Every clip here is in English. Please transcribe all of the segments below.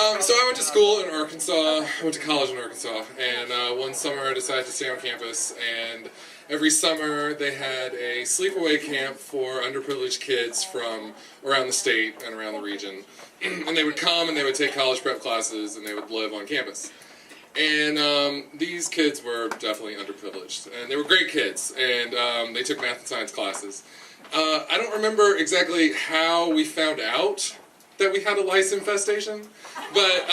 So I went to school in Arkansas, I went to college in Arkansas, and one summer I decided to stay on campus, and every summer they had a sleepaway camp for underprivileged kids from around the state and around the region. And they would come and they would take college prep classes and they would live on campus. And these kids were definitely underprivileged, and they were great kids, and they took math and science classes. I don't remember exactly how we found out that we had a lice infestation, but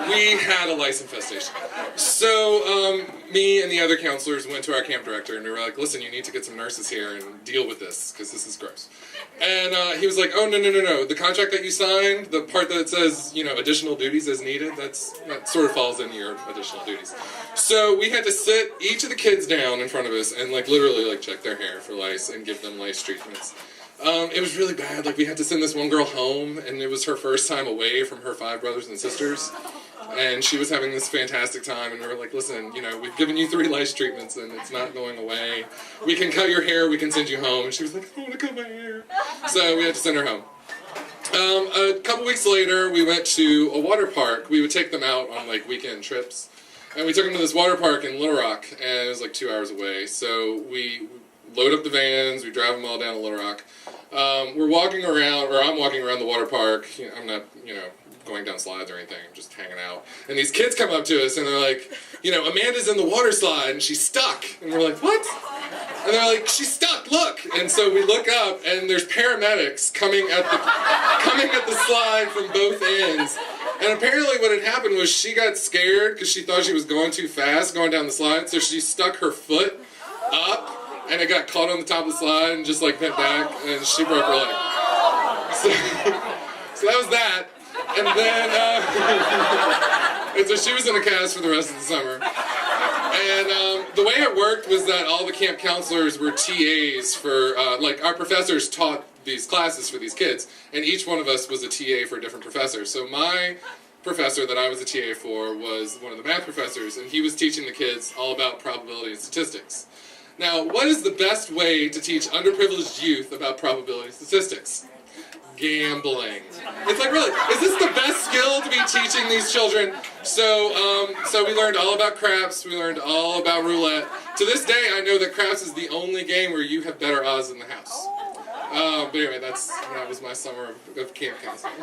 we had a lice infestation. So me and the other counselors went to our camp director and we were like, listen, you need to get some nurses here and deal with this, because this is gross. And he was like, oh, no, the contract that you signed, the part that says, you know, additional duties as needed, that sort of falls into your additional duties. So we had to sit each of the kids down in front of us and like literally like check their hair for lice and give them lice treatments. It was really bad. Like, we had to send this one girl home, and it was her first time away from her 5 brothers and sisters, and she was having this fantastic time, and we were like, listen, you know, we've given you 3 lice treatments, and it's not going away. We can cut your hair, we can send you home. And she was like, I don't want to cut my hair. So we had to send her home. A couple weeks later, we went to a water park. We would take them out on, like, weekend trips, and we took them to this water park in Little Rock, and it was like 2 hours away. So we load up the vans, we drive them all down to Little Rock. We're walking around, or I'm walking around the water park. You know, I'm not, you know, going down slides or anything. I'm just hanging out. And these kids come up to us and they're like, you know, Amanda's in the water slide and she's stuck. And we're like, what? And they're like, she's stuck, look. And so we look up and there's paramedics coming at the slide from both ends. And apparently what had happened was she got scared because she thought she was going too fast going down the slide. So she stuck her foot up. And it got caught on the top of the slide and just like bent back, and she broke her leg. So that was that. And then, and so she was in a cast for the rest of the summer. And the way it worked was that all the camp counselors were TAs for, like, our professors taught these classes for these kids, and each one of us was a TA for a different professor. So my professor that I was a TA for was one of the math professors, and he was teaching the kids all about probability and statistics. Now, what is the best way to teach underprivileged youth about probability statistics? Gambling. It's like, really, is this the best skill to be teaching these children? So we learned all about craps, we learned all about roulette. To this day, I know that craps is the only game where you have better odds than the house. But anyway, that was my summer of camp counseling.